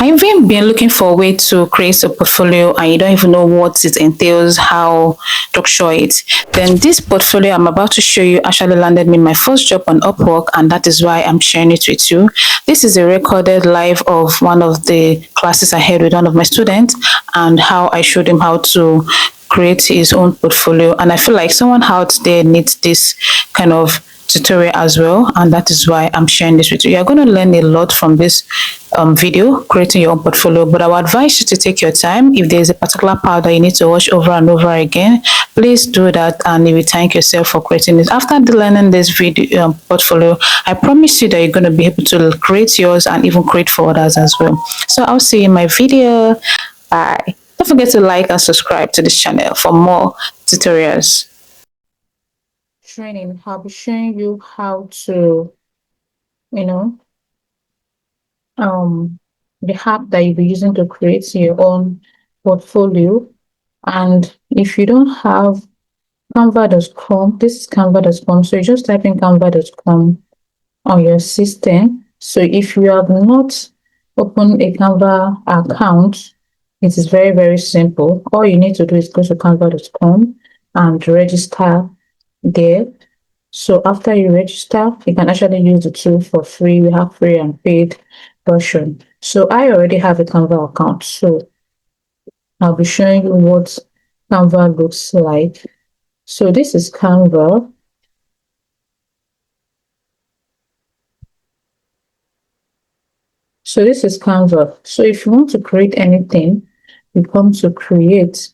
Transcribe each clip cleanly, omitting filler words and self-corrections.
Have you been looking for a way to create a portfolio and you don't even know what it entails, how structure it? Then this portfolio I'm about to show you actually landed me my first job on Upwork, and that is why I'm sharing it with you. This is a recorded live of one of the classes I had with one of my students and how I showed him how to create his own portfolio. And I feel like someone out there needs this kind of tutorial as well, and that is why I'm sharing this with you. You're going to learn a lot from this video, creating your own portfolio, but I would advise you to take your time. If there's a particular part that you need to watch over and over again, please do that, and you will thank yourself for creating it. After learning this video portfolio, I promise you that you're going to be able to create yours and even create for others as well. So I'll see you in my video. Bye. Don't forget to like and subscribe to this channel for more tutorials. Training, I'll be showing you how to, you know, the app that you'll be using to create your own portfolio. And if you don't have canva.com, this is canva.com. So you just type in canva.com on your system. So if you have not opened a Canva account, it is very, very simple. All you need to do is go to canva.com and register there. So after you register, you can actually use the tool for free. We have free and paid version. So I already have a Canva account. So I'll be showing you what Canva looks like. So this is Canva. So this is Canva. So if you want to create anything, you come to create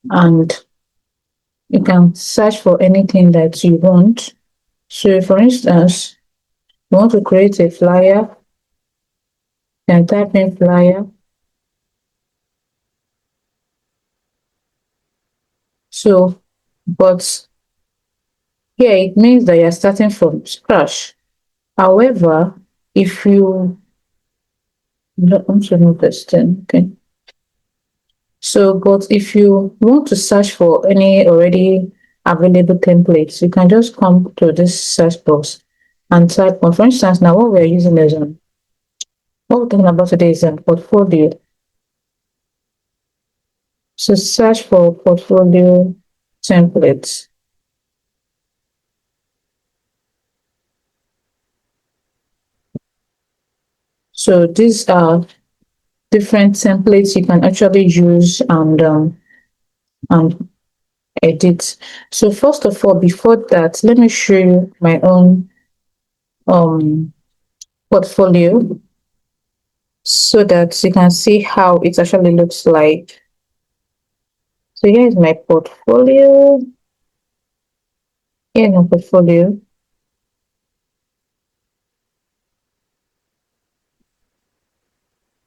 and you can search for anything that you want. So for instance, you want to create a flyer, you can type in flyer. So, but here it means that you're starting from scratch. However, if you, I'm sorry, this thing, okay. So, but if you want to search for any already available templates, you can just come to this search box and type on. For instance, now what we're using is what we're talking about today is portfolio. So search for portfolio templates. So these are different templates you can actually use and edit. So first of all, before that, let me show you my own portfolio so that you can see how it actually looks like. So here is my portfolio. Here is my portfolio.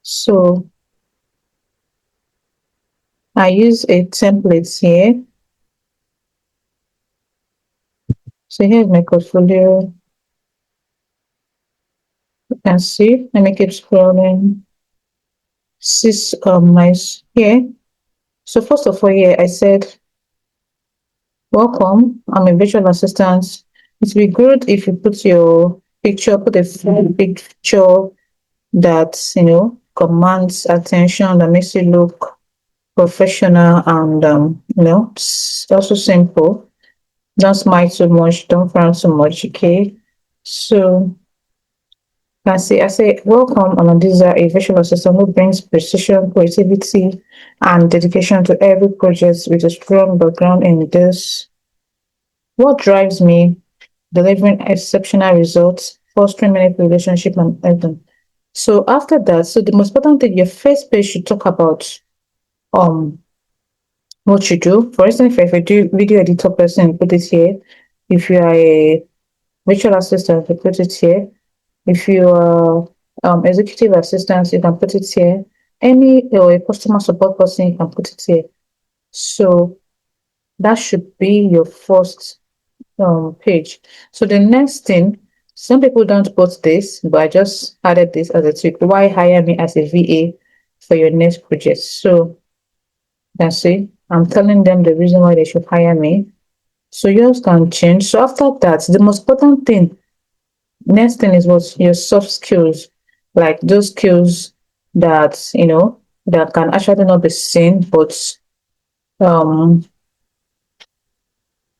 So I use a template here. So here's my portfolio. You can see, let me keep scrolling. This my here. So first of all, here I said, welcome, I'm a virtual assistant. It would be good if you put your picture, put a full picture that, you know, commands attention, that makes you look professional and, you know, also simple. Don't smile too much, don't frown too much, okay? So I say, welcome, Anadiza, a virtual assistant who brings precision, creativity, and dedication to every project with a strong background in this. What drives me? Delivering exceptional results, fostering meaningful relationship, and everything. So after that, so the most important thing, your first page should talk about what you do. For instance, if you do video editor person, put it here. If you are a virtual assistant, you put it here. If you are executive assistant, you can put it here. Any or a customer support person, you can put it here. So that should be your first page. So the next thing, some people don't put this, but I just added this as a tweak. Why hire me as a VA for your next project? So that's it. I'm telling them the reason why they should hire me. So yours can change. So after that, the most important thing, next thing is what your soft skills, like those skills that, that can actually not be seen, um,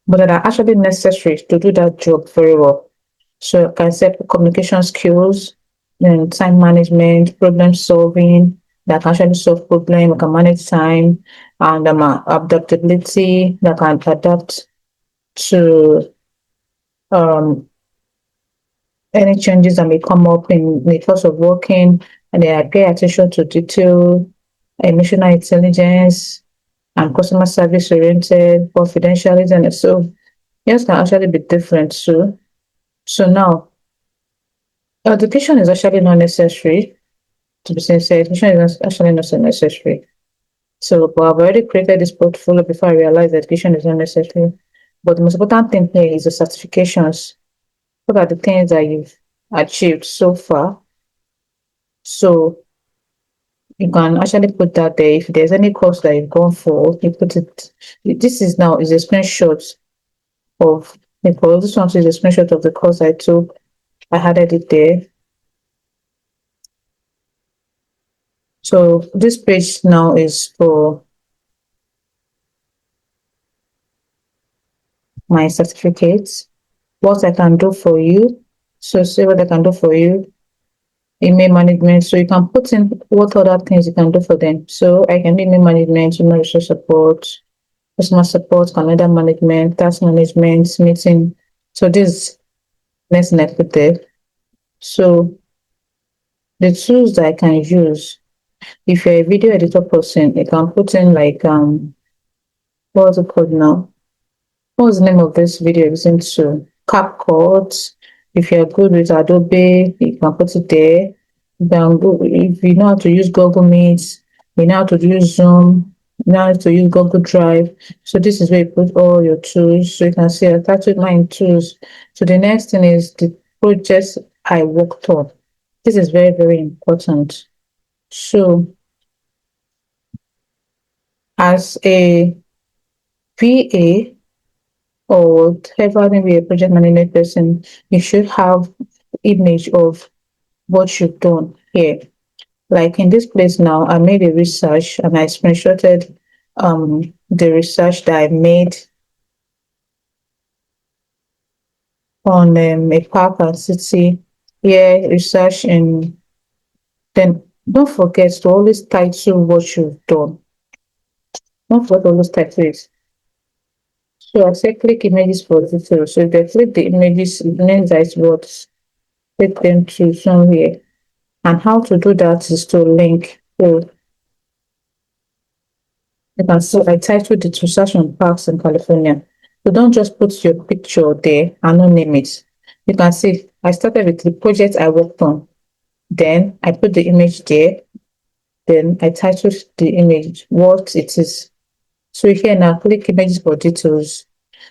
but that are actually necessary to do that job very well. So I can set communication skills, then time management, problem solving, that can actually solve problem, I can manage time, and adaptability, that can adapt to um, any changes that may come up in the course of working, and then I pay attention to detail, emotional intelligence, and customer service oriented, confidentiality, and so yes, can actually be different too. So now, education is actually not necessary. To be sincere, education is actually not so necessary. So, but I've already created this portfolio before I realized that education is not necessary. But the most important thing here is the certifications. What are the things that you've achieved so far? So you can actually put that there. If there's any course that you've gone for, you put it. This is now is a screenshot of because this one is a screenshot of the course I took. I added it there. So this page now is for my certificates. What I can do for you. So see what I can do for you. Email management. So you can put in what other things you can do for them. So I can do email management, human resource support, customer support, calendar management, task management, meeting. So this next thing I put there. So the tools that I can use, if you're a video editor person, you can put in like what's it called now? What's the name of this video editing tool? CapCut. If you're good with Adobe, you can put it there. If you know how to use Google Meet, you know how to use Zoom, you know how to use Google Drive. So this is where you put all your tools. So you can see I started my tools. So the next thing is the projects I worked on. This is very, very important. So as a VA, or whatever, maybe a project management person, you should have image of what you've done here. Like in this place now, I made a research and I screenshotted the research that I made on a park and city. Yeah, research, and then don't forget to always title what you've done. Don't forget to always title it. So I say click images for details. So if they click the images, it means that it's what take them to somewhere. And how to do that is to link. So you can see I titled the research on parks in California. So don't just put your picture there and not name it. You can see I started with the project I worked on. Then I put the image there. Then I titled the image what it is. So here now click images for details.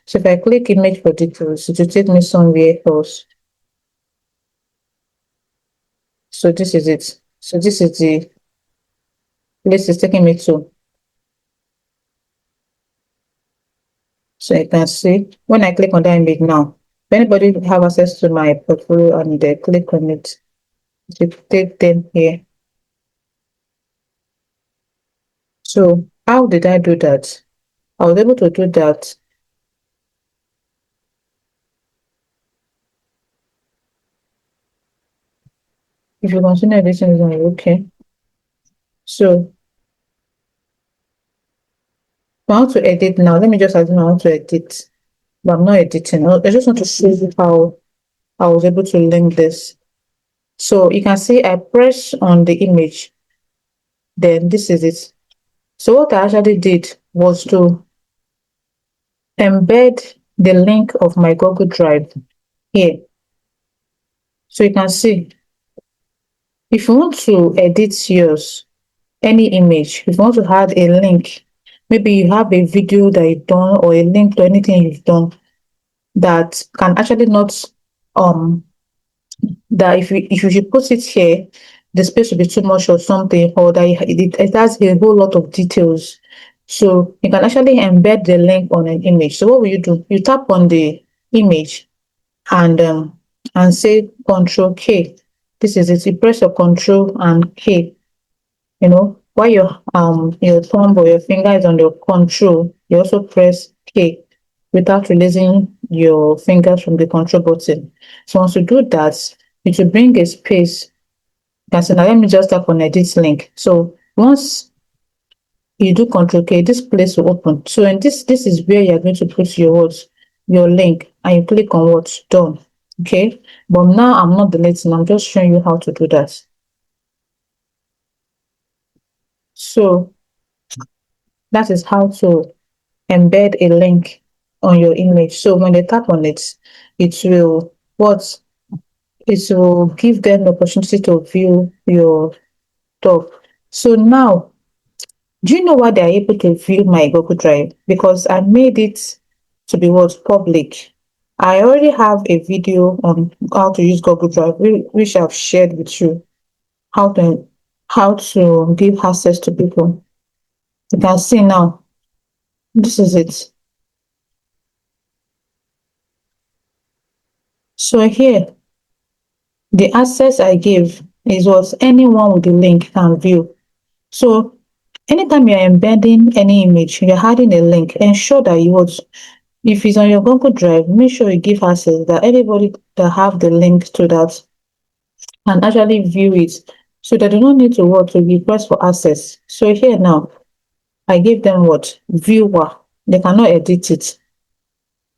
So if I click image for details, it will take me somewhere else. So this is it. So this is the place it's taking me to. So you can see when I click on that image now, if anybody have access to my portfolio and they click on it, it will take them here. So how did I do that? I was able to do that. If you continue editing, it's okay. So I want to edit now. Let me just assume I want to edit, but I'm not editing. I just want to show you how I was able to link this. So you can see I press on the image, then this is it. So what I actually did was to embed the link of my Google Drive here. So you can see if you want to edit yours, any image, if you want to add a link, maybe you have a video that you've done or a link to anything you've done that can actually not that if you should put it here, the space will be too much or something, or that it has a whole lot of details. So you can actually embed the link on an image. So what will you do? You tap on the image and say Control K. This is it. You press your Control and K. while your thumb or your finger is on your control, you also press K without releasing your fingers from the control button. So once you do that, it will bring a space. You can say, now let me just tap on edit link. So once you do control K, this place will open. So and this is where you're going to put your words, your link, and you click on what's done. Okay. But now I'm not deleting, I'm just showing you how to do that. So that is how to embed a link on your image. So when they tap on it, it will what it will give them the opportunity to view your stuff. So now, do you know why they're able to view my Google Drive? Because I made it to be what public. I already have a video on how to use Google Drive, which I've shared with you. How to give access to people. You can see now. This is it. So here, the access I give is what anyone with the link can view. So anytime you're embedding any image, you're adding a link, ensure that if it's on your Google Drive, make sure you give access that anybody that have the link to that can actually view it. So they do not need to to request for access. So here now, I give them what? Viewer. They cannot edit it.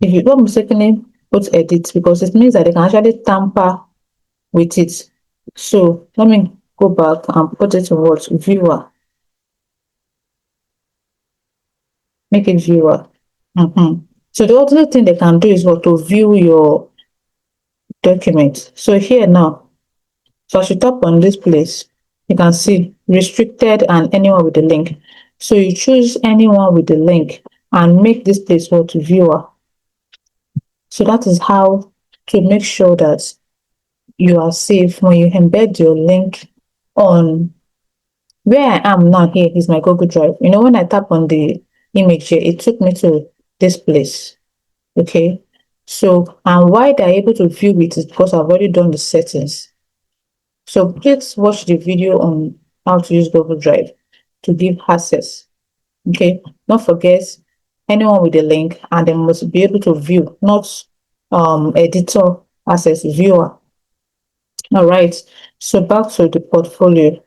If you don't mistakenly put edit, because it means that they can actually tamper with it. So let me go back and put it in what? Viewer. Make it viewer. So the other thing they can do is what? To view your document. So here now, so I should tap on this place. You can see restricted and anyone with the link. So you choose anyone with the link and make this place what? Viewer. So that is how to make sure that you are safe when you embed your link on where I am now. Here is my Google Drive. When I tap on the image here, it took me to this place. Okay. So, and why they're able to view it is because I've already done the settings. So please watch the video on how to use Google Drive to give access. Okay. Don't forget anyone with the link, and they must be able to view, not editor access, viewer. All right. So back to the portfolio.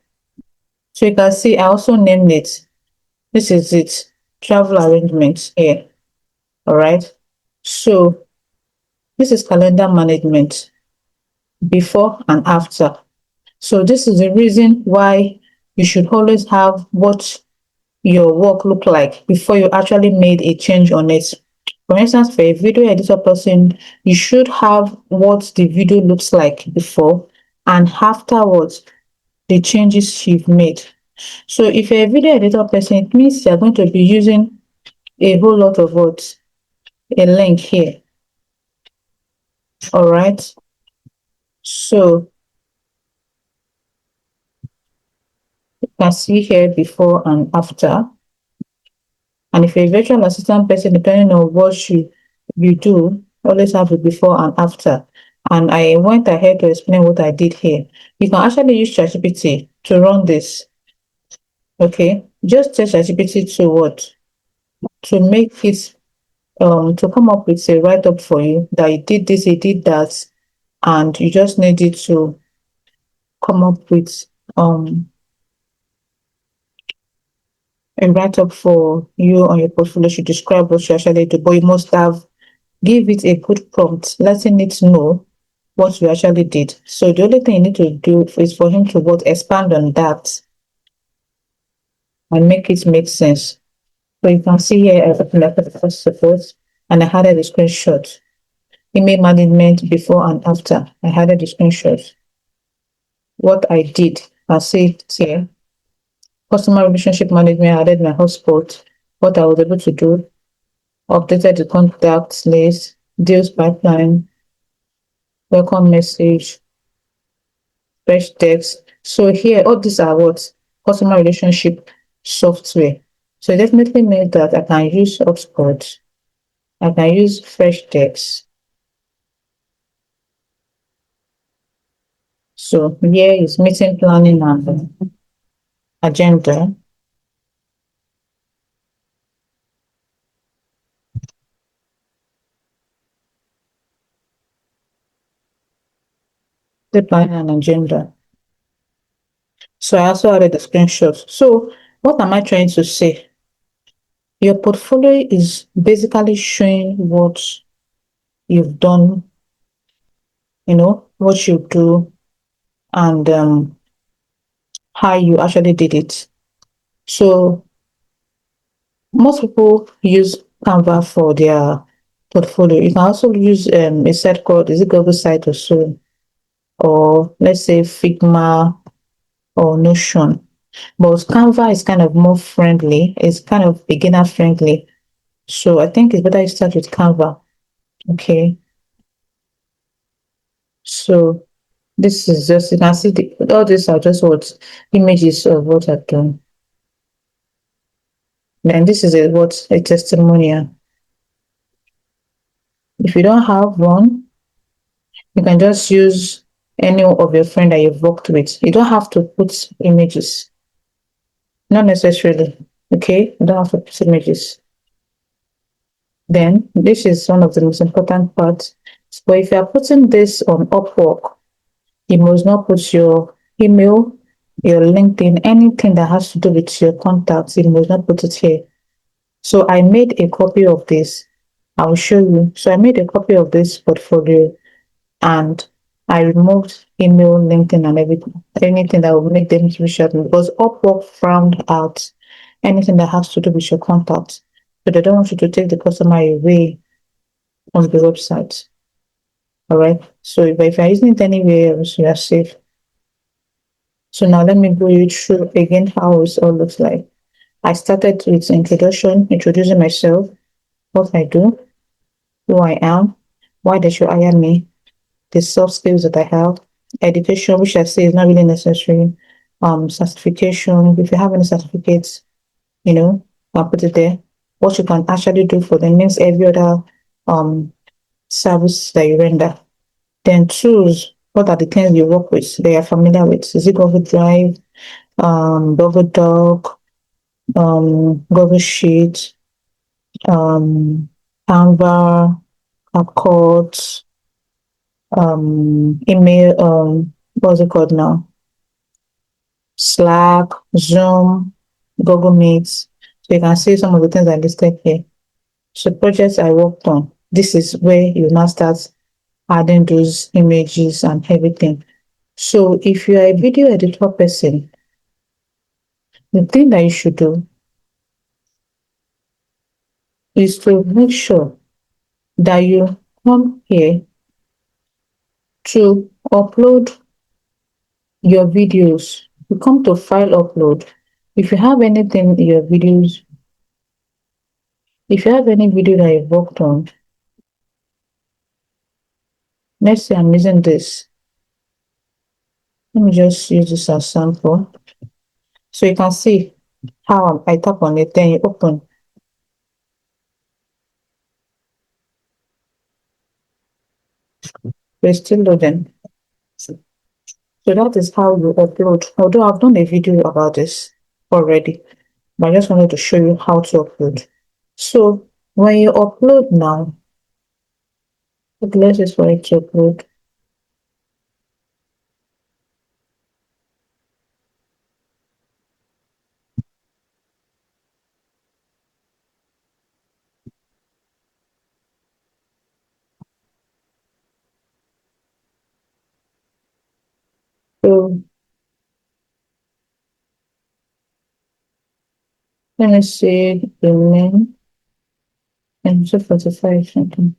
So you can see I also named it. This is it. Travel arrangements here. All right. So this is calendar management before and after. So this is the reason why you should always have what your work look like before you actually made a change on it. For instance, for a video editor person, you should have what the video looks like before and afterwards the changes you've made. So if you're a video editor person, it means you're going to be using a whole lot of what? A link here. All right. So you can see here before and after. And if you're a virtual assistant person, depending on what you do, always have it before and after. And I went ahead to explain what I did here. You can actually use ChatGPT to run this. Okay, just tell ChatGPT to what? To make it to come up with a write-up for you that you did this, you did that, and you just need it to come up with a write-up for you on your portfolio to describe what you actually do. But you must have give it a good prompt, letting it know what you actually did. So the only thing you need to do is for him to what? Expand on that and make it make sense. So you can see here I've connected first support and I added a screenshot. Email management before and after. I added the screenshot. What I did, I'll see it here. Customer relationship management, I added my hotspot. What I was able to do, updated the contact list, deals pipeline, welcome message, fresh text. So here, all these are what? Customer relationship software. So it definitely means that I can use hotspot. I can use fresh text. So here is meeting planning and agenda, deadline and agenda. So I also added the screenshots. So what am I trying to say? Your portfolio is basically showing what you've done, what you do, and how you actually did it. So most people use Canva for their portfolio. You can also use a site called, is it Google Site or so, or let's say Figma or Notion. But Canva is kind of more friendly. It's kind of beginner friendly. So I think it's better you start with Canva. Okay. So this is just, you can see all these are just what images of what I've done. Then this is a testimonial. If you don't have one, you can just use any of your friend that you've worked with. You don't have to put images, not necessarily. Okay, you don't have to put images. Then this is one of the most important parts. But if you are putting this on Upwork, you must not put your email, your LinkedIn, anything that has to do with your contacts. You must not put it here. So I made a copy of this. I will show you. So I made a copy of this portfolio and I removed email, LinkedIn, and everything, anything that would make them reach out because Upwork frowned out anything that has to do with your contacts. So they don't want you to take the customer away on the website. All right. So if you're using it anywhere else, you are safe. So now let me go you through again how it all looks like. I started with introduction, introducing myself, what I do, who I am, why they should hire me, the soft skills that I have, education, which I say is not really necessary, certification, if you have any certificates, I'll put it there. What you can actually do for them means every other um service that you render. Then tools, what are the things you work with they are familiar with? Is it Google Drive, Google Doc, Google Sheet, Canva, CapCut, email, what's it called now? Slack, Zoom, Google Meets. So you can see some of the things I listed here. So projects I worked on, this is where you now start adding those images and everything. So if you are a video editor person, the thing that you should do is to make sure that you come here to upload your videos. You come to file upload. If you have anything in your videos, if you have any video that you've worked on, let's say I'm using this. Let me just use this as sample. So you can see how I tap on it, then you open. It's still loading. So that is how you upload. Although I've done a video about this already, but I just wanted to show you how to upload. So when you upload now, let's just for it to upload. So let me see the name and 245 something.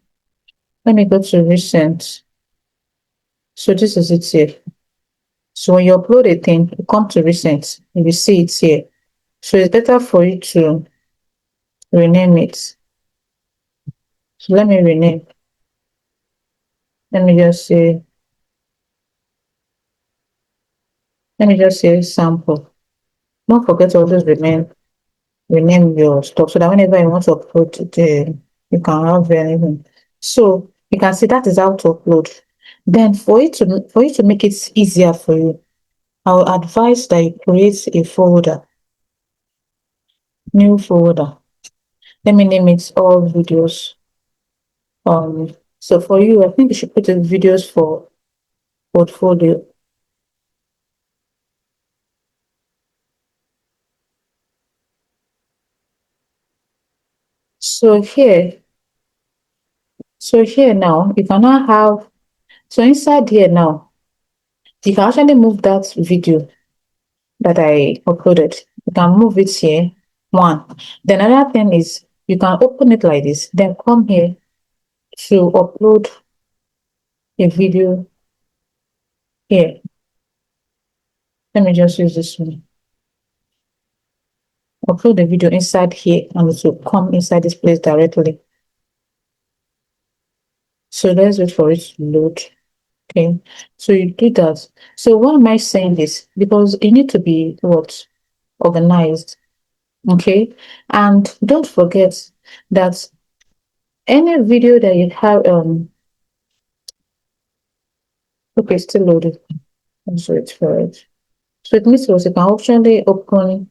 Let me go to recent. So this is it here. So when you upload a thing, you come to recent, you will see it here. So it's better for you to rename it. So let me rename. Let me just say, sample. Don't forget to always rename your stuff so that whenever you want to upload it, you can have anything. So you can see that is how to upload. Then for you to make it easier for you, I would advise that you create a folder, new folder. Let me name it all videos. So for you, I think you should put in videos for portfolio. So here, so here now, you can now have, so inside here now, you can actually move that video that I uploaded. You can move it here, one. Then another thing is you can open it like this, then come here to upload a video here. Let me just use this one. Upload the video inside here and it will come inside this place directly. So let's wait for it to load. Okay, so you do that. So why am I saying this? Because you need to be what? Organized. Okay, and don't forget that any video that you have, okay, still loaded. I'm sorry for it. So it means you can actually open,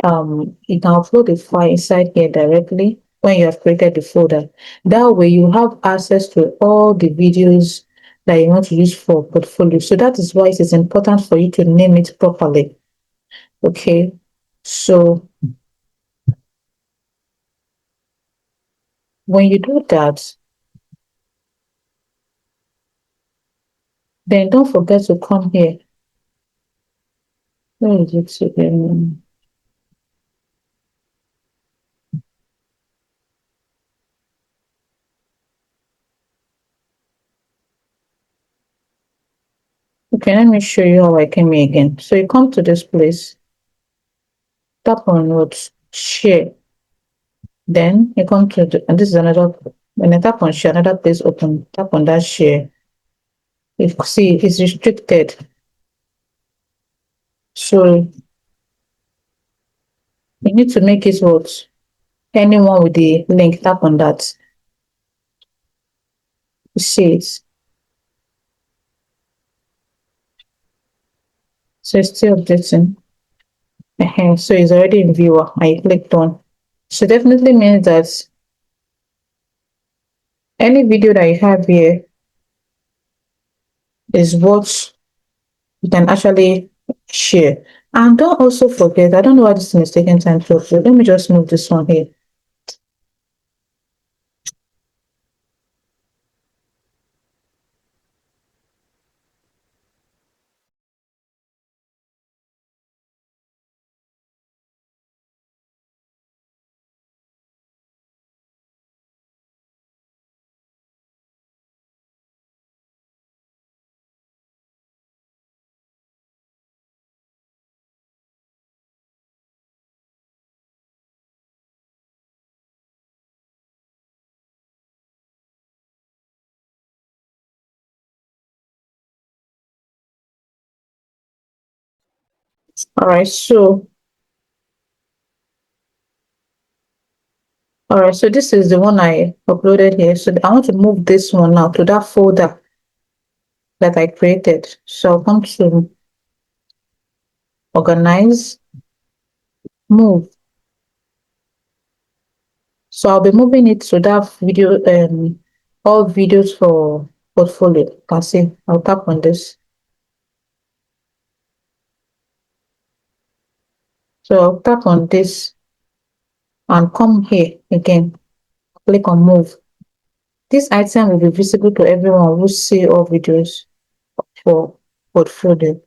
you can upload a file inside here directly when you have created the folder. That way you have access to all the videos that you want to use for portfolio. So that is why it is important for you to name it properly. Okay, so when you do that, then don't forget to come here. Where is it again? Okay, let me show you how I came here again. So you come to this place, tap on what? Share. Then you come to the, and this is another, when I tap on share, another place open, tap on that share. You see it's restricted. So you need to make it what? Anyone with the link, tap on that. You see it. So it's still updating. So it's already in viewer. I clicked on. So definitely means that any video that you have here is what you can actually share. And don't also forget, I don't know why this thing is taking time to upload. Let me just move this one here. All right, so this is the one I uploaded here. So I want to move this one now to that folder that I created. So I'll come to organize, move. So I'll be moving it to that video, all videos for portfolio. You can see, I'll tap on this. So I'll tap on this and come here again, click on move. This item will be visible to everyone who see all videos for portfolio.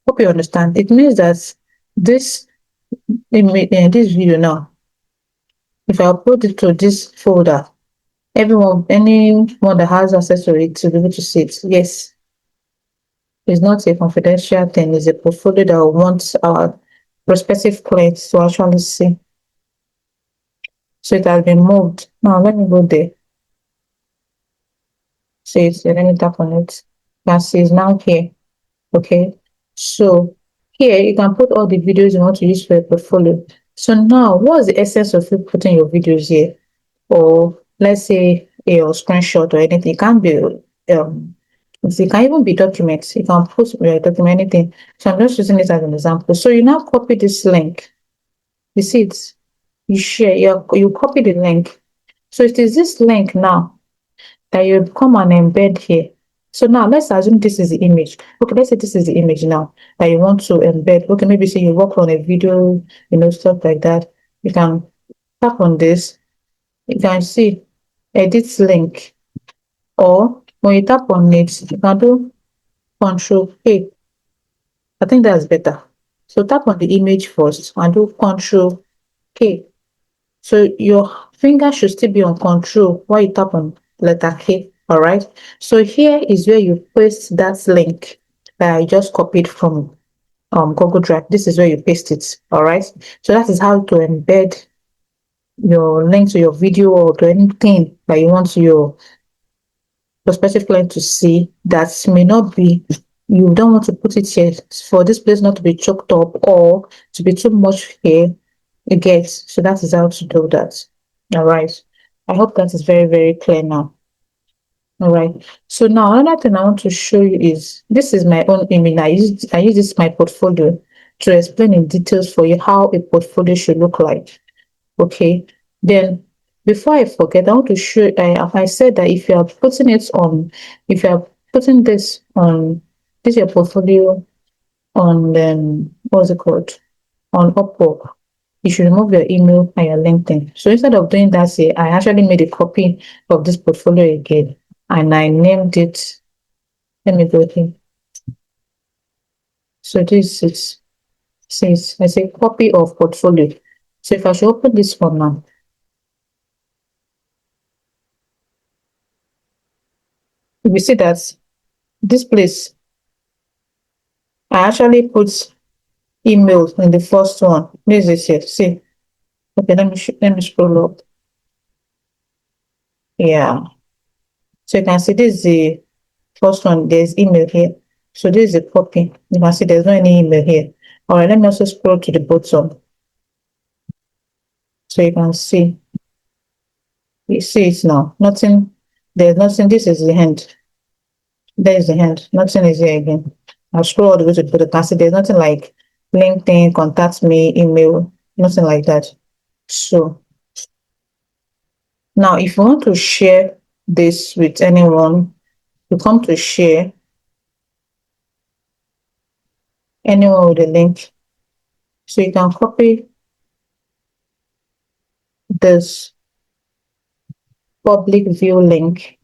Hope you understand. It means that this this video now, if I upload it to this folder, anyone that has access to it to be able to see it. Yes, it's not a confidential thing, it's a portfolio that we want our prospective clients to actually see. So it has been moved. Now let me go there. See it, let me tap on it. You can see it's now here. Okay. So here you can put all the videos you want to use for your portfolio. So now what's the essence of you putting your videos here? Or let's say your screenshot or anything. It can't be It can even be documents. You can post your document, anything. So I'm just using it as an example. So you now copy this link. You see it? You share, you copy the link. So it is this link now that you come and embed here. So now let's assume this is the image. Okay, let's say this is the image now that you want to embed. Okay, maybe say you work on a video, stuff like that. You can tap on this. You can see edit link, or when you tap on it, you can do Control A. I think that's better. So tap on the image first and do Control K. So your finger should still be on Control while you tap on letter K. All right. So here is where you paste that link that I just copied from Google Drive. This is where you paste it. All right. So that is how to embed your link to your video or to anything that you want your prospective client to see that may not be, you don't want to put it here for this place not to be choked up or to be too much here. You get, so that is how to do that. All right. I hope that is very, very clear now. All right. So now another thing I want to show you is this is my own image. I use this my portfolio to explain in details for you how a portfolio should look like. Okay. Then before I forget, I want to show I said that if you are putting it on, if you are putting this on this your portfolio on what's it called? On Upwork, you should remove your email and your LinkedIn. So instead of doing that, say I actually made a copy of this portfolio again and I named it. Let me go here. So this is says I say copy of portfolio. So if I should open this one now, we see that this place I actually put emails in the first one. This is it. See, okay, let me scroll up. Yeah, so you can see this is the first one. There's email here. So this is a copy. You can see there's no any email here. All right, let me also scroll to the bottom so you can see. You see it now. Nothing. There's nothing. This is the end. There is the end. Nothing is here again. I'll scroll all the way to the bottom. You can see there's nothing like LinkedIn, contact me, email, nothing like that. So now, if you want to share this with anyone, you come to share anyone with a link. So you can copy this public view link.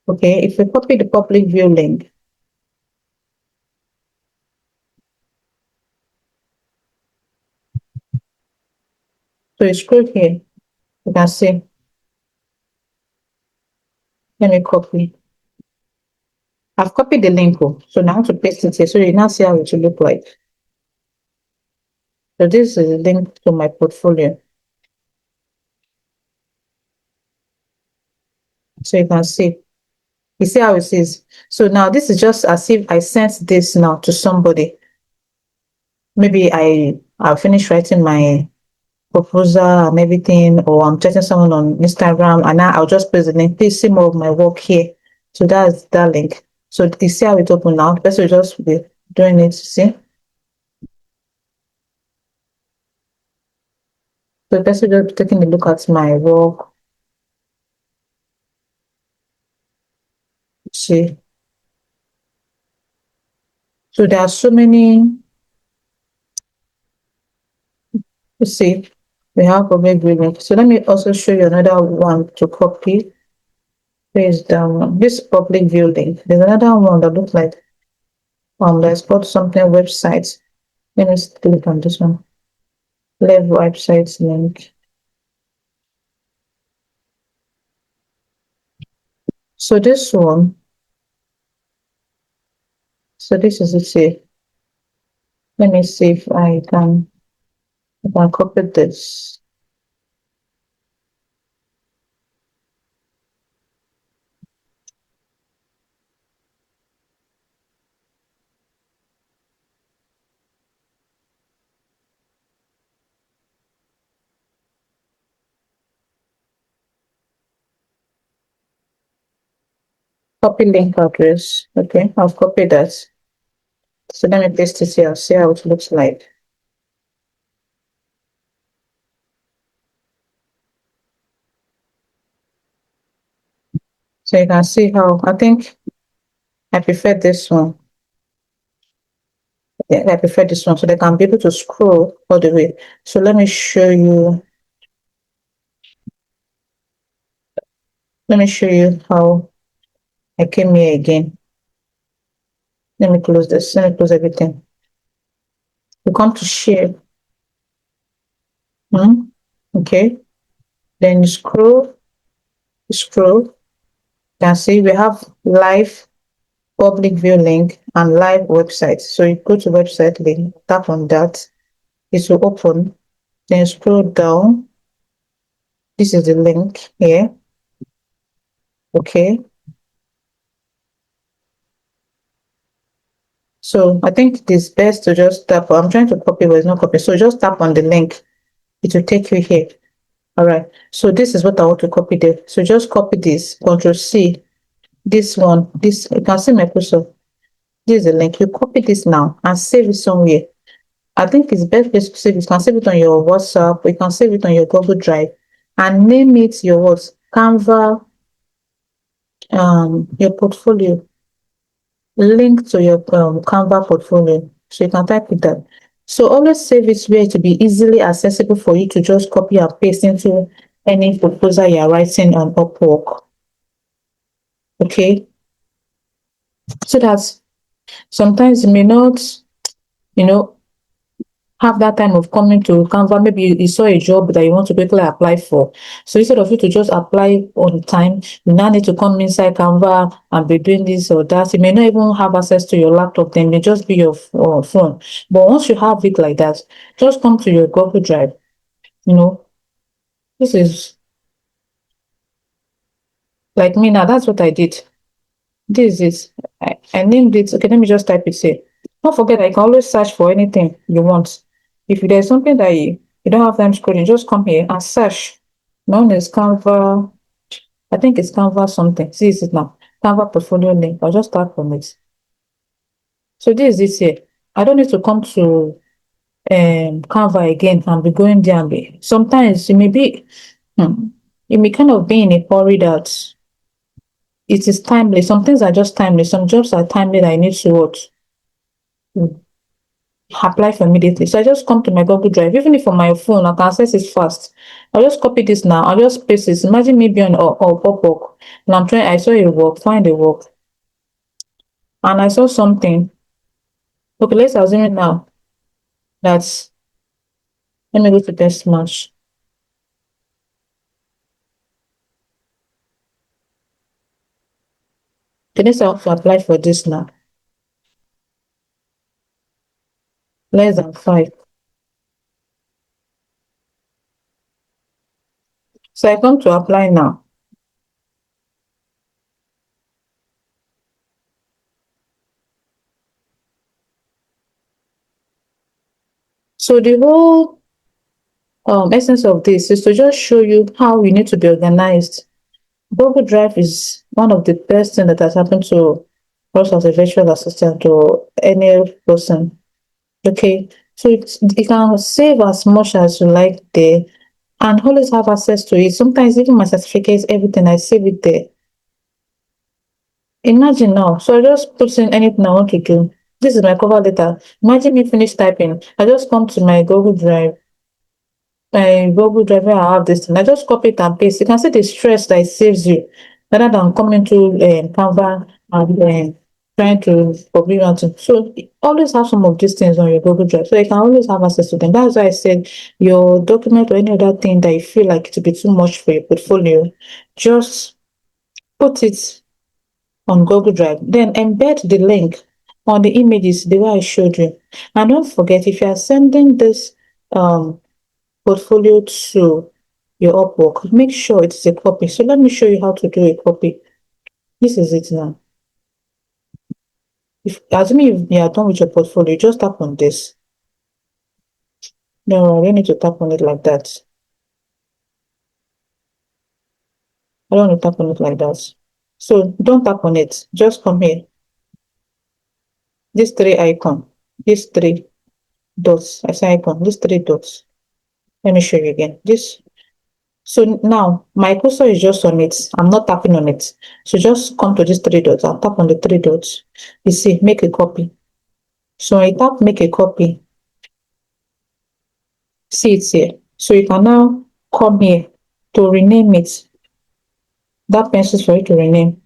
Okay, if you copy the public view link, so you scroll here, you can see, let me copy. I've copied the link, so now I want to paste it here. So you now see how it will look like. So this is a link to my portfolio. So you can see, you see how it is. So now this is just as if I sent this now to somebody. Maybe I finished writing my proposal and everything, or I'm chatting someone on Instagram, and now I'll just paste the link. Please see more of my work here. So that's that link. So you see how it open now. The person will just be doing it. See, so the person will just be taking a look at my work. See, so there are so many. You see, we have a big link. So let me also show you another one to copy. Paste down this public view link. There's another one that looks like that's called something website. Let me click on this one. Live websites link. So this one, so this is it here. Let me see if I can copy this. Copy link address. Okay, I've copied that. So let me paste it here, see how it looks like. So you can see how I think I prefer this one. Yeah, I prefer this one so they can be able to scroll all the way. So let me show you. Let me show you how I came here again. Let me close this. Let me close everything. You come to share. Okay. Then you scroll. You scroll. You can see we have live public view link and live website. So you go to website link, tap on that. It will open. Then scroll down. This is the link here. Okay. So I think it is best to just tap. I'm trying to copy, but it's not copy. So just tap on the link. It will take you here. All right. So this is what I want to copy there. So just copy this. Control C. This one. This you can see my cursor. This is the link. You copy this now and save it somewhere. I think it's best place to save it. You can save it on your WhatsApp. You can save it on your Google Drive, and name it your what? Canva. Your portfolio. Link to your Canva portfolio. So you can type it there. So always save it where it will be easily accessible for you to just copy and paste into any proposal you're writing on Upwork. Okay. So that sometimes you may not, you know, have that time of coming to Canva. Maybe you saw a job that you want to quickly apply for. So instead of you to just apply on time, you now need to come inside Canva and be doing this or that. You may not even have access to your laptop, then it may just be your phone. But once you have it like that, just come to your Google Drive. You know, this is like me now. That's what I did. This is I named it. Okay, let me just type it here. Don't forget I can always search for anything you want. If there's something that you don't have time scrolling, just come here and search. Known as Canva. I think it's Canva something. See is it now. Canva portfolio link. I'll just start from it. So this is it here. I don't need to come to Canva again and be going there and be sometimes it may be you may kind of be in a hurry that it is timely. Some things are just timely. Some jobs are timely that I need to what apply for immediately. So I just come to my Google Drive. Even if on my phone I can access it fast. I'll just copy this now. I'll just paste this. Imagine me being on Upwork and I saw a work, find a work, and I saw something. Okay, let's assume it now. That's let me go to test match. Okay, let's have to apply for this now. Less than 5. So I come to apply now. So the whole essence of this is to just show you how you need to be organized. Google Drive is one of the best things that has happened to us as a virtual assistant or any person. Okay, so it can save as much as you like there and always have access to it. Sometimes even my certificates, everything, I save it there. Imagine now, so I just put in anything I want to do. This is my cover letter. Imagine me finish typing. I just come to my Google Drive where I have this thing. I just copy it and paste. You can see the stress that it saves you rather than coming to Canva and trying to copy something. So always have some of these things on your Google Drive so you can always have access to them. That's why I said your document or any other thing that you feel like it will be too much for your portfolio, just put it on Google Drive. Then embed the link on the images the way I showed you. And don't forget if you are sending this um portfolio to your Upwork, make sure it's a copy. So let me show you how to do a copy. This is it now. If assuming you are done with your portfolio, just tap on this. No, I don't need to tap on it like that. I don't want to tap on it like that. So don't tap on it. Just come here. These three icon, these three dots. I say icon, these three dots. Let me show you again. This. So now my cursor is just on it. I'm not tapping on it. So just come to these three dots. I'll tap on the three dots. You see, make a copy. So I tap make a copy. See it here. So you can now come here to rename it. That pencil is for you to rename.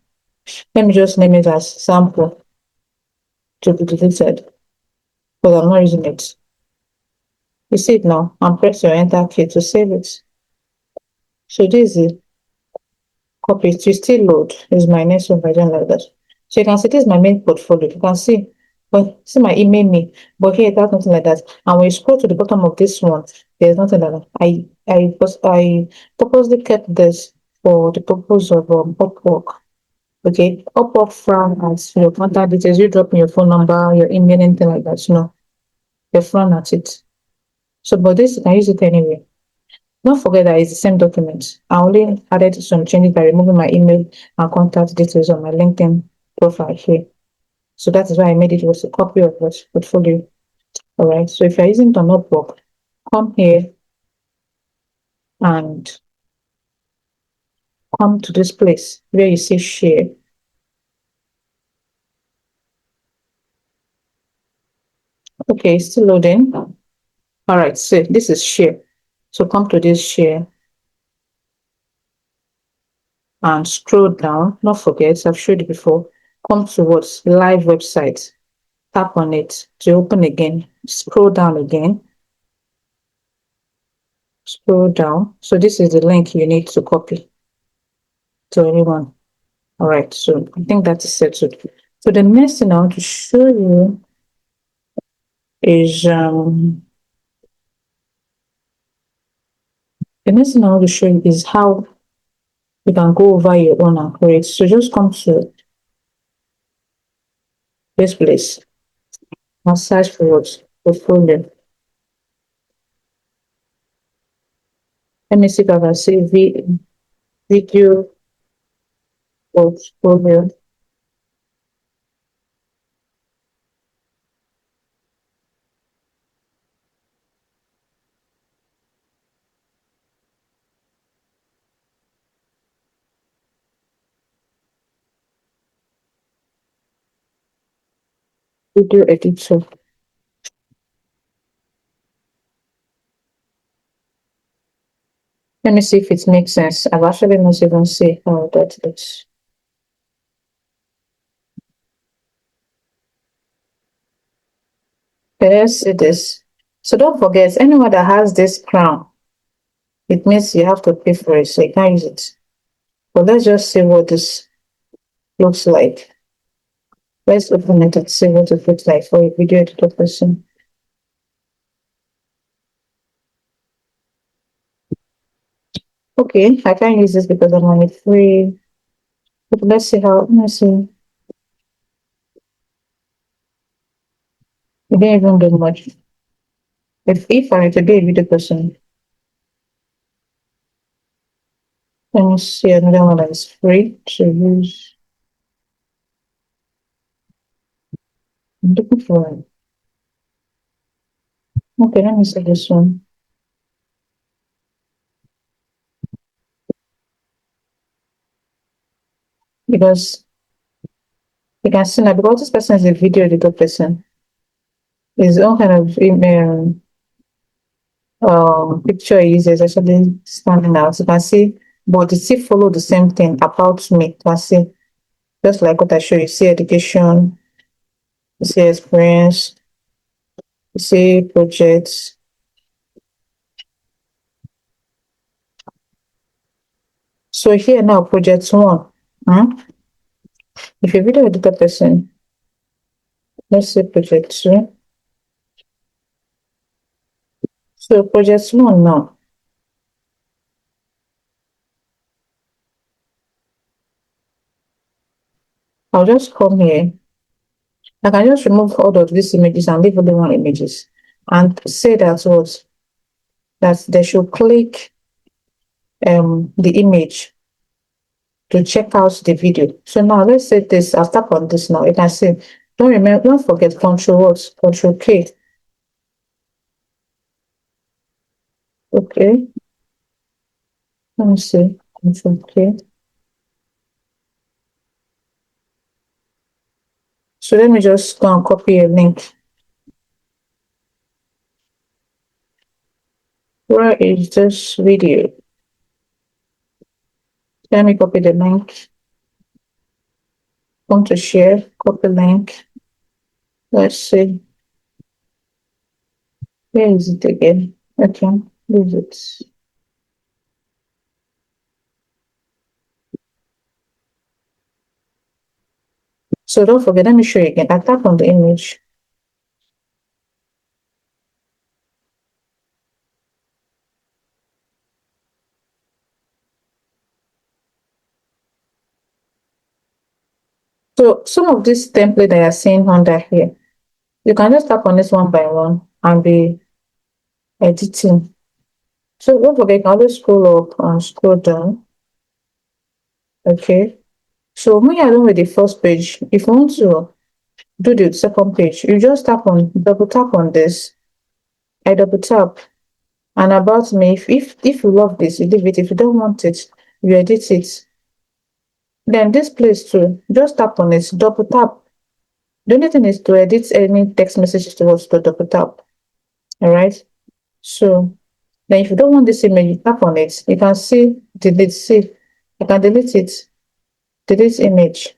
Let me just name it as sample to be deleted because I'm not using it. You see it now, and press your enter key to save it. So this is copy. It will still load. This is my next one version like that. So you can see this is my main portfolio. You can see, but see my email me. But here that's nothing like that. And when you scroll to the bottom of this one, there's nothing like that. I purposely kept this for the purpose of Upwork. Okay, Upwork frown at your contact details. You drop in your phone number, your email, anything like that. You know, they frown at it. So, but this I use it anyway. Don't forget that it's the same document. I only added some changes by removing my email and contact details on my LinkedIn profile here. So that is why I made it was a copy of what portfolio. All right. So if you're using it on Upwork, come here and come to this place where you see share. Okay, it's still loading. All right. So this is share. So come to this share and scroll down. Don't forget, I've showed you before. Come towards live website. Tap on it to open again. Scroll down again. Scroll down. So this is the link you need to copy to anyone. All right. So I think that is settled. So the next thing I want to show you is the next thing I want to show you is how you can go over your own and create. So just come to this place and search for what portfolio. Let me see if I can see video portfolio. Video editor. Let me see if it makes sense. I've actually not even see how that looks. Let's see this. So don't forget, anyone that has this crown, it means you have to pay for it, so you can't use it. But let's just see what this looks like. Let's open it and see what it looks like for a video editor person. Okay, I can't use this because I'm on a free. But let's see how. Let's see. It didn't even do much. If I were to be a video person, let me see another one that is free to use. I'm looking for it. Okay, let me see this one. Because you can see now, because this person is a video editor person, his own kind of email picture is actually standing out. You can see, but it still follow the same thing about me. You can see, just like what I show you, see education, you see experience, you see projects. So here now, project one. If you're a video editor person, let's say project two. So project one now. I'll just come here. I can just remove all of these images and leave only one images and say that what that they should click the image to check out the video. So now let's say this, I'll tap on this now. You can see, don't forget control what? Control K. Okay, let me see. Control K. So let me just go and copy a link. Where is this video? Let me copy the link. Want to share, copy link. Let's see. Where is it again? Okay, leave it. So don't forget, let me show you again. I tap on the image. So some of this template that you're seeing under here, you can just tap on this one by one and be editing. So don't forget, you can always scroll up and scroll down. Okay. So when you're done with the first page, if you want to do the second page, you just double tap on this. I double tap and about me. If you love this, you leave it. If you don't want it, you edit it. Then this place too, just tap on it, double tap. The only thing is to edit any text messages to us to double tap. All right. So then if you don't want this image, you tap on it. You can see delete. See, I can delete it. Delete image.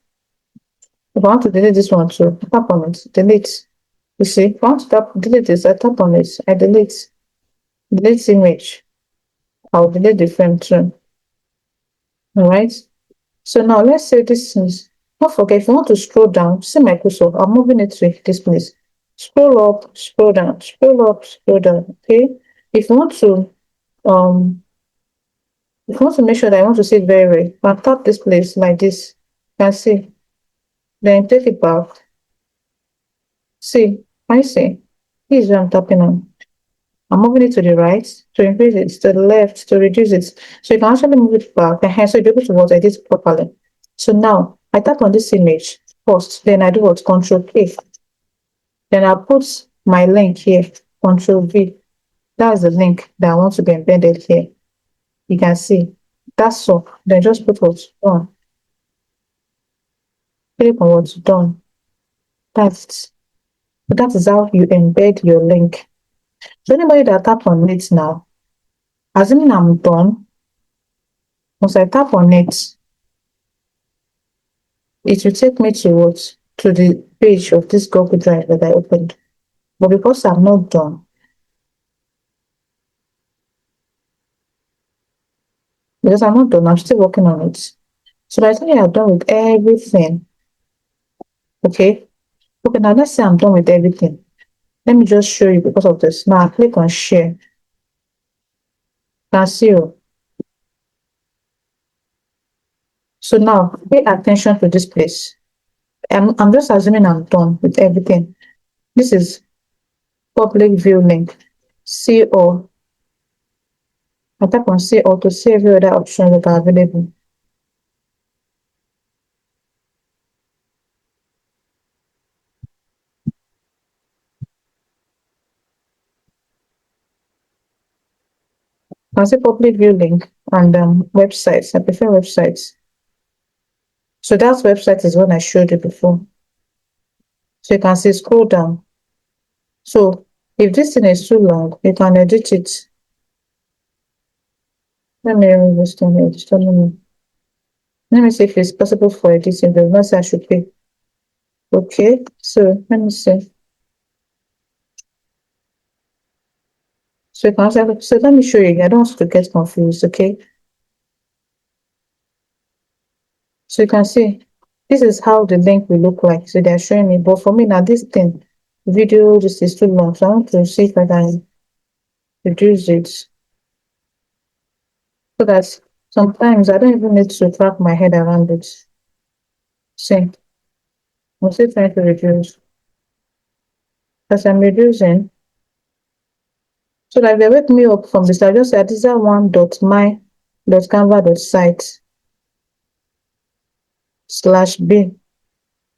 If I want to delete this one too, tap on it. Delete. You see, if I want to delete this, I tap on it. I delete. Delete image. I'll delete the frame too. All right. So now let's say this is, don't forget, if you want to scroll down, see my cursor, I'm moving it to this place. Scroll up, scroll down, scroll up, scroll down. Okay. If you want to um if you want to make sure that I want to see it very well, you can tap this place like this. You can see. Then take it back. See, I see. This is where I'm tapping on. I'm moving it to the right to increase it, to the left to reduce it. So you can actually move it back and so you'll be able to what edit it properly. So now I tap on this image first, then I do what Control K. Then I put my link here, Control V. That's the link that I want to be embedded here. You can see. That's all. Then just put what's done. Click on what's done. That's that is how you embed your link. So anybody that tap on it now, assuming I'm done, once I tap on it, it will take me to what? To the page of this Google Drive that I opened. But because I'm not done, I'm still working on it. So by the time I'm done with everything, okay? Okay, now let's say I'm done with everything. Let me just show you because of this. Now I click on share. Can see you. So now pay attention to this place. I'm just assuming I'm done with everything. This is public view link. See all. I tap on see all to see every other option that are available. I see public view link and websites. I prefer websites. So that website is one I showed you before. So you can see scroll down. So if this thing is too long, you can edit it. Let me remove this thing here. Let me see if it's possible for editing. There's no say I should pay. Okay, so let me see. So you can so let me show you again. I don't want you to get confused, okay? So you can see this is how the link will look like. So they're showing me, but for me now this thing, video, this is too long. So I want to see if I can reduce it so that sometimes I don't even need to wrap my head around it. See, I'm still trying to reduce. As I'm reducing, so that they wake me up from this, I just say this is one dot my dot canva dot site. slash B.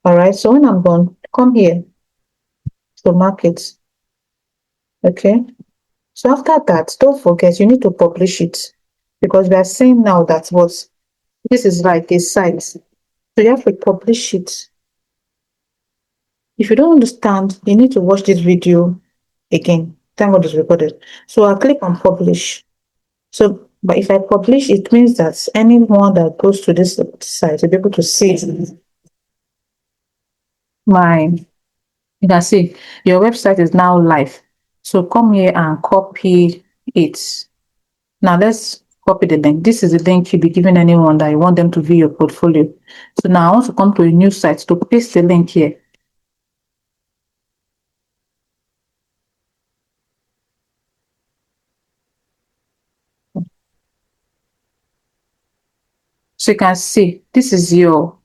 All right. So when I'm done, come here to market. Okay. So after that, don't forget you need to publish it because we are saying now that what this is like a site. So you have to publish it. If you don't understand, you need to watch this video again. Thank God it's recorded. So I'll click on publish. So, but if I publish, it means that anyone that goes to this site will be able to see my, you can see your website is now live. So come here and copy it. Now let's copy the link. This is the link you'll be giving anyone that you want them to view your portfolio. So now I want to come to a new site to paste the link here. So you can see this is your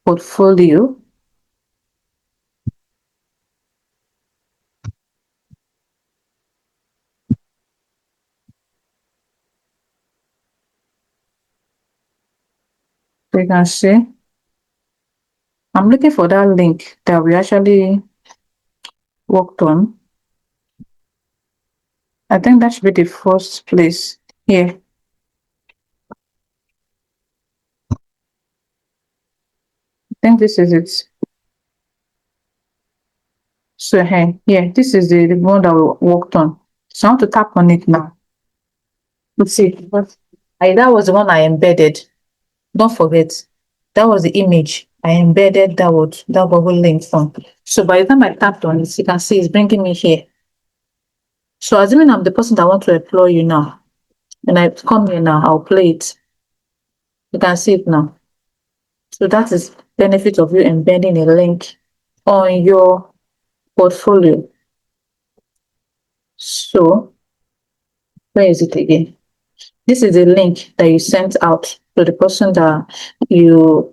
portfolio. So you can see I'm looking for that link that we actually worked on. I think that should be the first place here. I think this is it. So hey, yeah, this is the one that we worked on. So I want to tap on it now. Let's see. That was the one I embedded. Don't forget, that was the image I embedded that Google link from. So by the time I tapped on it, you can see it's bringing me here. So assuming I'm the person that want to employ you now, and I come here now, I'll play it. You can see it now. So that is benefit of you embedding a link on your portfolio. So where is it again? This is the link that you sent out to the person that you're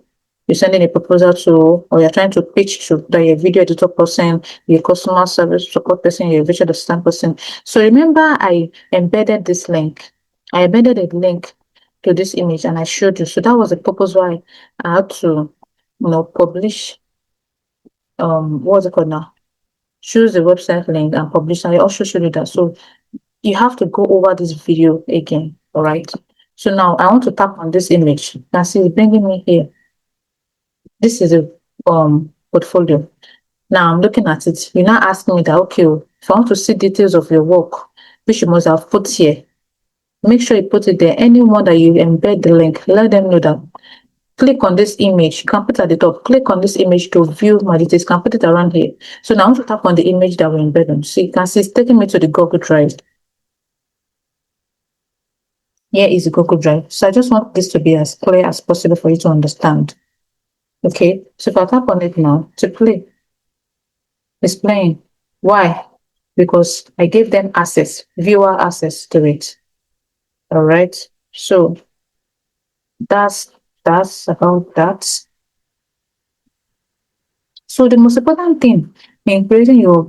sending a proposal to, or you're trying to pitch to, that you're a video editor person, your customer service support person, your virtual assistant person. So remember, I embedded this link. I embedded a link to this image and I showed you. So that was the purpose why I had to, publish what's it called now? Choose the website link and publish. I also showed you that. So you have to go over this video again. All right. So now I want to tap on this image. You can see it's bringing me here. This is a portfolio. Now I'm looking at it. You're not asking me that, okay, if I want to see details of your work, which you must have put here, make sure you put it there. Anyone that you embed the link, let them know that click on this image. You can put at the top, click on this image to view my details. You can put it around here. So now I want to tap on the image that we embed on. So you can see it's taking me to the Google Drive. Here is the Google Drive. So I just want this to be as clear as possible for you to understand. Okay, so if I tap on it now to play, it's playing. Why? Because I gave them access, viewer access to it. All right. So that's about that. So the most important thing in creating your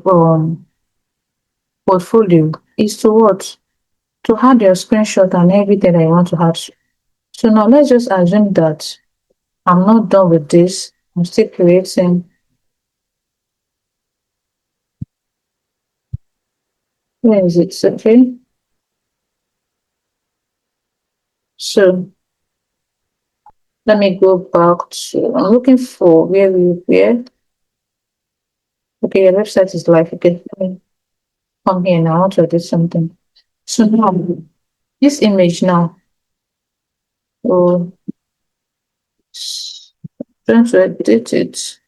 portfolio is to what? To add your screenshot and everything that you want to add. So now let's just assume that I'm not done with this. I'm still creating. Where is it? Okay. So let me go back to, I'm looking for where. Okay, your website is live. Okay, let me come here now. I want to edit something. So now, this image now, oh, trying to edit it.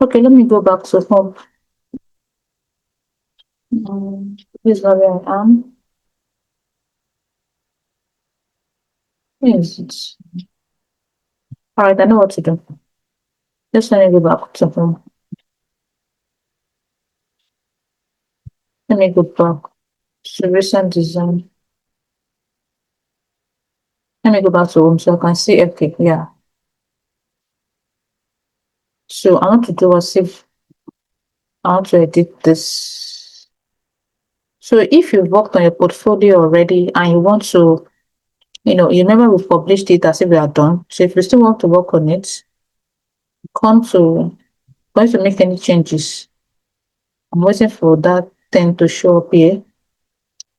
Okay, let me go back to home. This is where I am. Where is it? All right, I know what to do. Just let me go back to home. Let me go back to recent design. Let me go back to home so I can see. Okay, yeah. So I want to do a save. I want to edit this. So if you've worked on your portfolio already and you want to, you remember we published it as if we are done. So if you still want to work on it, come to, going to make any changes. I'm waiting for that thing to show up here.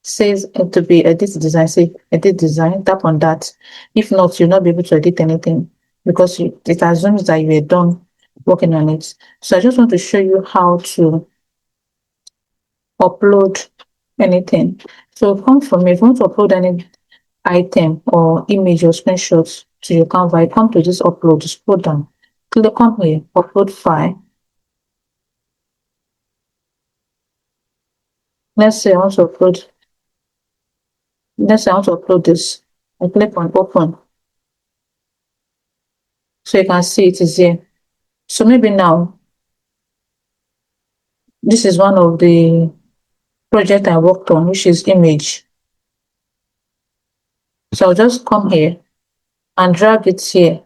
Says to be edit design, say edit design, tap on that. If not, you'll not be able to edit anything because it assumes that you are done working on it. So I just want to show you how to upload anything. So come from me, if you want to upload any item or image or screenshots to your Canva, come to this upload, scroll down, click on here, upload file. Let's say I want to upload, let's say I want to upload this. I click on open. So you can see it is here. So maybe now, this is one of the project I worked on, which is image. So I'll just come here and drag it here.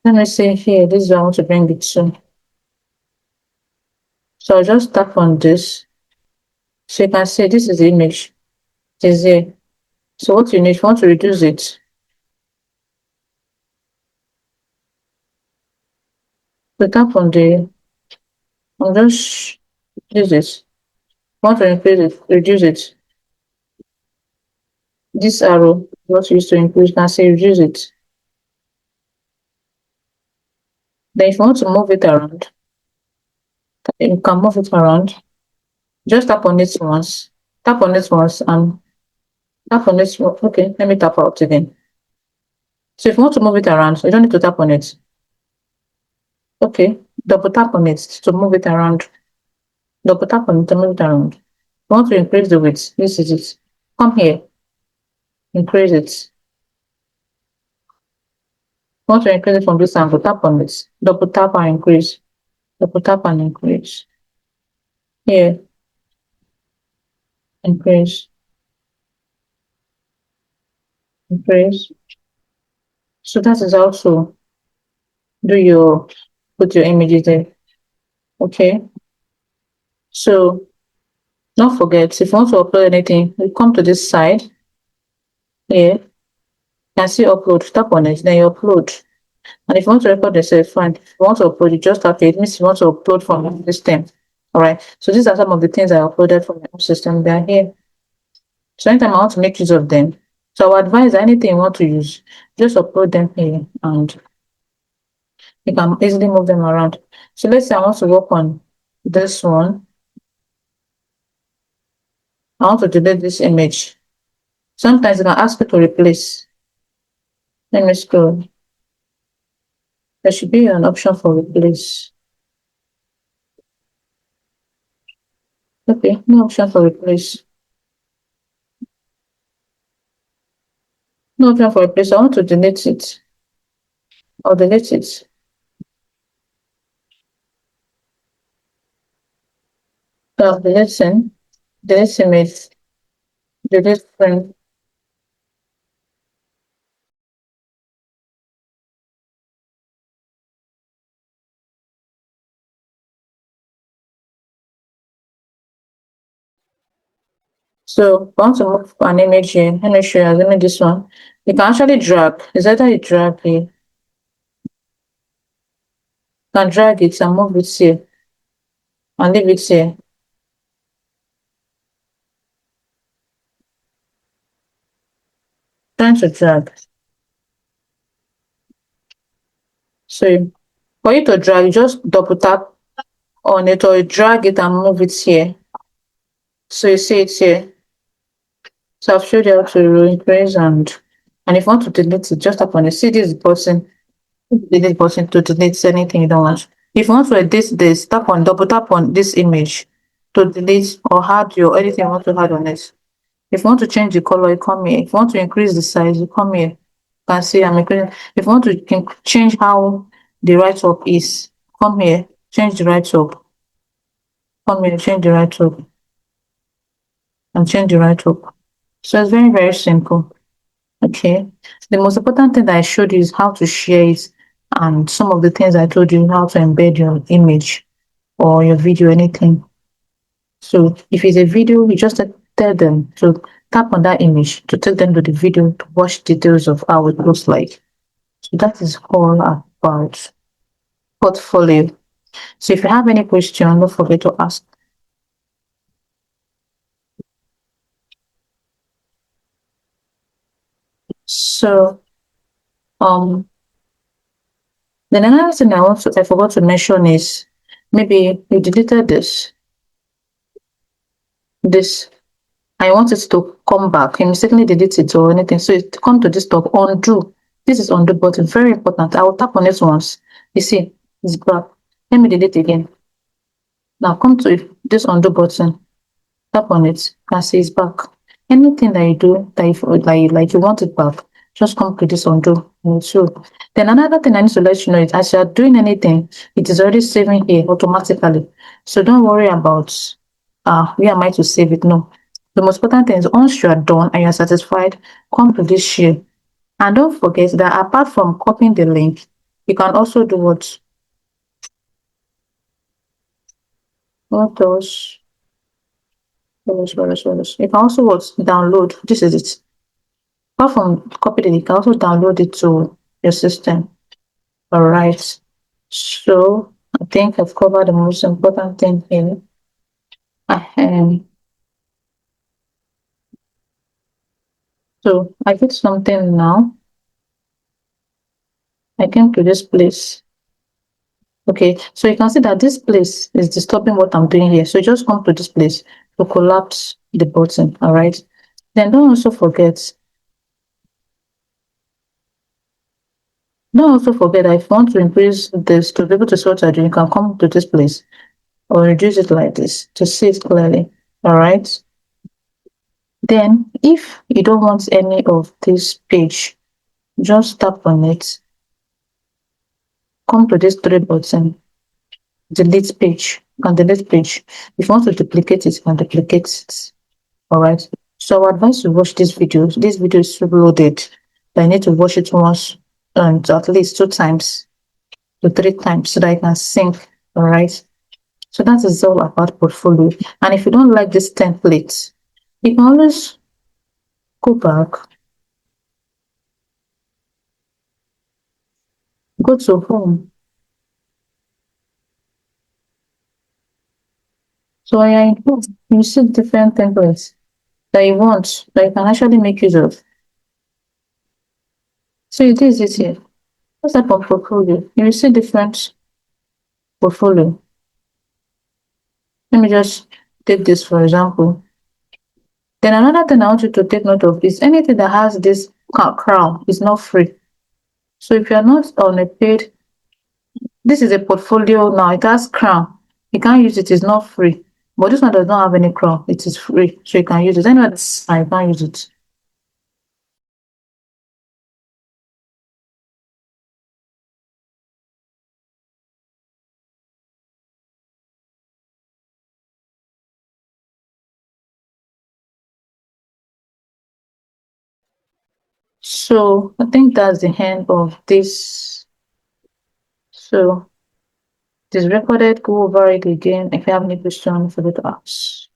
Let me say here, this is where I want to bring it to. So I'll just tap on this. So you can see this is the image. It is here. So what you need, if you want to reduce it, we tap on the, I'll just use it. Want to increase it, reduce it. This arrow, what you use to increase, you can say reduce it. Then if you want to move it around, you can move it around. Just tap on it once. Tap on it once and tap on it. Okay, let me tap out again. So if you want to move it around, you don't need to tap on it. Okay, double tap on it to move it around. Double tap on it to move it around. You want to increase the width. This is it. Come here, increase it. You want to increase it from this angle, tap on it. Double tap and increase. Double tap and increase. Here, increase, increase. So that is how to do your, put your images there. Okay. So don't forget, if you want to upload anything, you come to this side here. You can see upload, tap on it, then you upload. And if you want to record yourself, fine. If you want to upload, you just tap it. It means you want to upload from your system. All right. So these are some of the things I uploaded from my own system. They are here. So anytime I want to make use of them, so I would advise anything you want to use, just upload them here and you can easily move them around. So let's say I want to work on this one. I want to delete this image. Sometimes it can ask you to replace. Let me scroll. There should be an option for replace. Okay, no option for replace. No option for replace. I want to delete it. I'll delete it. So deleting, delete image, delete frame. So I want to move an image here. Let me show you. Let me this one. You can actually drag. Is either you drag here. You can drag it and move it here and leave it here. Trying to drag. So for you to drag, you just double tap on it or you drag it and move it here. So you see it here. So I've showed you how to increase and if you want to delete it, just tap on it. See this button. Delete button to delete anything you don't want. If you want to edit this, tap on double tap on this image to delete or add your anything you want to add on it. If you want to change the color, you come here. If you want to increase the size, you come here. You can see I'm increasing. If you want to change how the write up is, come here, change the write up. Come here, change the write up and change the write up. So it's very, very simple. Okay. The most important thing that I showed you is how to share it and some of the things I told you how to embed your image or your video, anything. So if it's a video, you just tell them to tap on that image to take them to the video to watch details of how it looks like. So that is all about portfolio. So if you have any question, don't forget to ask. So um then another thing I forgot to mention is maybe you deleted this. I want it to come back. You mistakenly delete it or anything. So it come to this top undo. This is undo button. Very important. I will tap on it once. You see, it's back. Let me delete again. Now come to this undo button. Tap on it. You can see it's back. Anything that you do that like you want it back, just come to this undo. So then another thing I need to let you know is as you are doing anything, it is already saving here automatically. So don't worry about where am I to save it? No. The most important thing is once you are done and you are satisfied, come to this share. And don't forget that apart from copying the link, you can also do what else? You can also download. This is it. Apart from copy the link, you can also download it to your system. All right. So I think I've covered the most important thing here. Um, so I did something now. I came to this place. Okay, so you can see that this place is disturbing what I'm doing here. So just come to this place to collapse the button. All right. Then don't also forget that if you want to increase this to be able to see what I do, you can come to this place or reduce it like this to see it clearly. All right. Then if you don't want any of this page, just tap on it, come to this three button, delete page, and delete page. If you want to duplicate it, you can duplicate it. All right. So I advise you watch this video. This video is loaded. I need to watch it once and at least 2 times to 3 times so that I can sync. All right. So that is all about portfolio. And if you don't like this template, you can always go back, go to home. So when you're in home, you see different templates that you want that you can actually make use of. So it is it here. What's type of portfolio? You will see different portfolio. Let me just take this for example. Then another thing I want you to take note of is anything that has this crown is not free. So if you're not on a paid, this is a portfolio now, it has crown. You can't use it, it's not free. But this one does not have any crown, it is free. So you can use it. Anyway, I can't use it. So I think that's the end of this. So it is recorded. Go over it again. If you have any questions, forget to ask.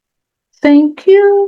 Thank you.